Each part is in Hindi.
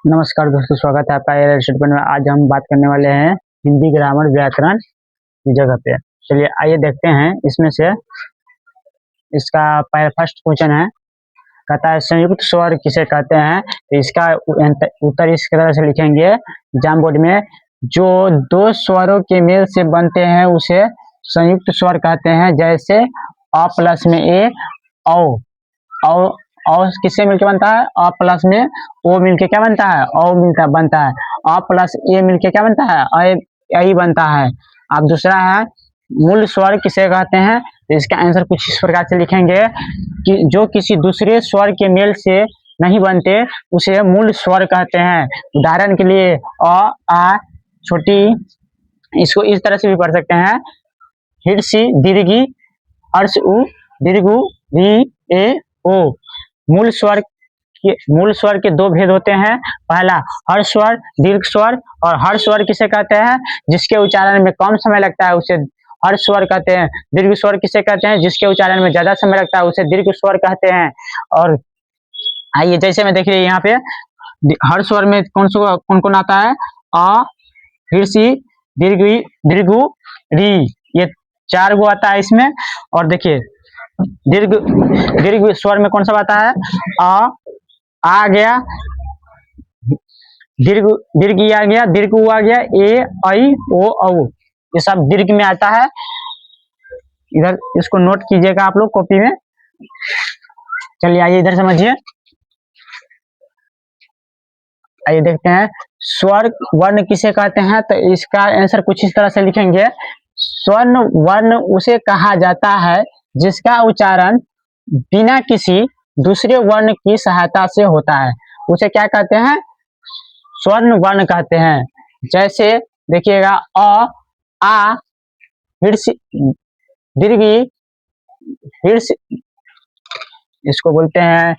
नमस्कार दोस्तों, स्वागत है आपका एयर स्टेटमेंट में। आज हम बात करने वाले हैं हिंदी ग्रामर व्याकरण की जगह पे। चलिए आइए देखते हैं इसमें से। इसका फर्स्ट क्वेश्चन है, कहता है संयुक्त स्वर किसे कहते हैं। तो इसका उत्तर इस तरह से लिखेंगे एग्जाम बोर्ड में। जो दो स्वरों के मेल से बनते हैं उसे संयुक्त स्वर कहते हैं। जैसे अ प्लस में ए औ और किससे मिलके बनता है? अ प्लस में ओ मिलके क्या बनता है? ओ बनता है। अ प्लस ए मिलके क्या बनता है? ऐ बनता है। अब दूसरा है मूल स्वर किसे कहते हैं। तो इसका आंसर कुछ इस प्रकार से लिखेंगे कि जो किसी दूसरे स्वर के मेल से नहीं बनते उसे मूल स्वर कहते हैं। उदाहरण के लिए अ आ छोटी, इसको इस तरह से भी पढ़ सकते हैं। हिरसी दीर्घी हर्ष उ दीर्घु री ए ओ। मूल स्वर के दो भेद होते हैं। पहला हर्ष स्वर दीर्घ स्वर। और हर्ष स्वर किसे कहते हैं? जिसके उच्चारण में कम समय लगता है उसे हर्ष स्वर कहते हैं। दीर्घ स्वर किसे कहते हैं? जिसके उच्चारण में ज्यादा समय लगता है उसे दीर्घ स्वर कहते हैं। और आइए जैसे में देखिए यहाँ पे हर्ष स्वर में कौन कौन आता है? अ हिरसी दीर्घु री, ये 4 गो आता है इसमें। और देखिए दीर्घ स्वर में कौन सा आता है? आ गया, दीर्घ आ गया, दीर्घ उ आ गया, ए ऐ ओ औ, ये सब दीर्घ में आता है। इधर इसको नोट कीजिएगा आप लोग कॉपी में। चलिए आइए इधर समझिए। आइए देखते हैं स्वर वर्ण किसे कहते हैं। तो इसका आंसर कुछ इस तरह से लिखेंगे। स्वर्ण वर्ण उसे कहा जाता है जिसका उच्चारण बिना किसी दूसरे वर्ण की सहायता से होता है, उसे क्या कहते हैं? स्वर्ण वर्ण कहते हैं। जैसे देखिएगा अ आ हिर्स दीर्घी हिर्स, इसको बोलते हैं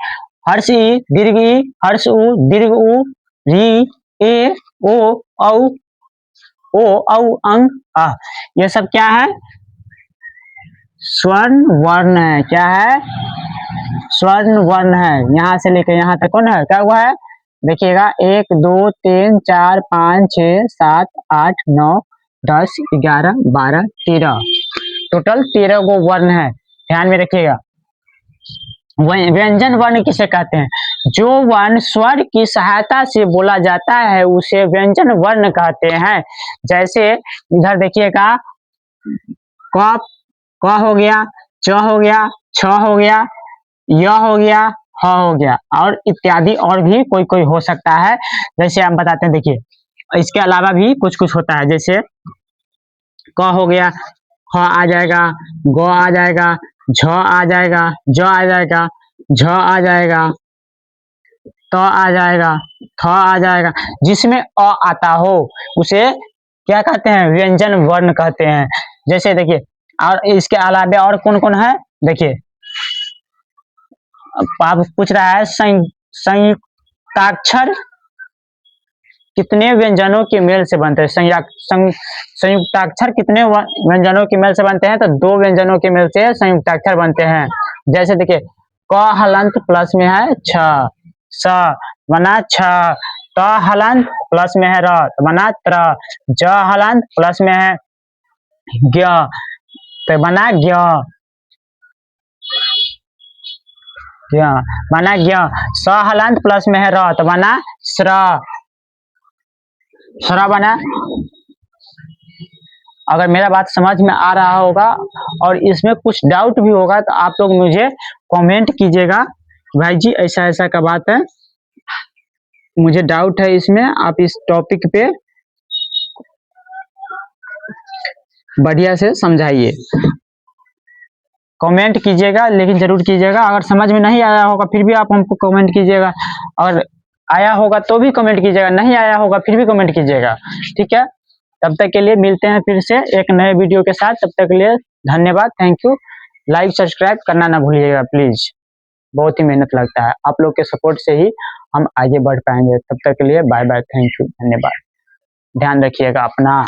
हर्षी दीर्घी हर्ष उ दीर्घ उ री ए ओ औ अंग आ, ये सब क्या है? स्वर्ण वर्ण है। क्या है? स्वर्ण वर्ण है। यहाँ से लेकर यहाँ तक कौन है? क्या हुआ है? देखिएगा 1 2 3 4 5 6 7 8 9 10 11 12 13, टोटल 13 गो वर्ण है। ध्यान में रखिएगा। व्यंजन वर्ण किसे कहते हैं? जो वर्ण स्वर की सहायता से बोला जाता है उसे व्यंजन वर्ण कहते हैं। जैसे इधर देखिएगा क हो गया, च हो गया, छ हो गया, य हो गया, ह हो गया, और इत्यादि और भी कोई हो सकता है। जैसे हम बताते हैं, देखिए इसके अलावा भी कुछ होता है। जैसे क हो गया, ख आ जाएगा, ग आ जाएगा, झ आ जाएगा, ज आ जाएगा, झ आ जाएगा, त आ जाएगा, थ आ जाएगा। जिसमें अ आता हो उसे क्या कहते हैं? व्यंजन वर्ण कहते हैं। जैसे देखिए, और इसके अलावा और कौन है? देखिए आप पूछ रहा है संयुक्ताक्षर कितने व्यंजनों के मेल से बनते हैं? संयुक्ताक्षर कितने व्यंजनों के मेल से बनते हैं? तो 2 व्यंजनों के मेल से संयुक्ताक्षर बनते हैं। जैसे देखिए क हलंत प्लस में है छ, स बना छ, त हलंत प्लस में है र बना त्र, ज हलंत प्लस में है ज्ञ तो बना ज्ञ, बना ज्ञ। स हलंत प्लस में है र तो बना स्र, स्र बना। अगर मेरा बात समझ में आ रहा होगा और इसमें कुछ डाउट भी होगा तो आप लोग मुझे कमेंट कीजिएगा, भाई जी ऐसा का बात है, मुझे डाउट है इसमें, आप इस टॉपिक पे बढ़िया से समझाइए। कमेंट कीजिएगा, लेकिन जरूर कीजिएगा। अगर समझ में नहीं आया होगा फिर भी आप हमको कमेंट कीजिएगा, और आया होगा तो भी कमेंट कीजिएगा, नहीं आया होगा फिर भी कमेंट कीजिएगा। ठीक है, तब तक के लिए मिलते हैं फिर से एक नए वीडियो के साथ। तब तक के लिए धन्यवाद, थैंक यू। लाइक सब्सक्राइब करना ना भूलिएगा प्लीज, बहुत ही मेहनत लगता है। आप लोग के सपोर्ट से ही हम आगे बढ़ पाएंगे। तब तक के लिए बाय बाय, थैंक यू, धन्यवाद। ध्यान रखिएगा अपना।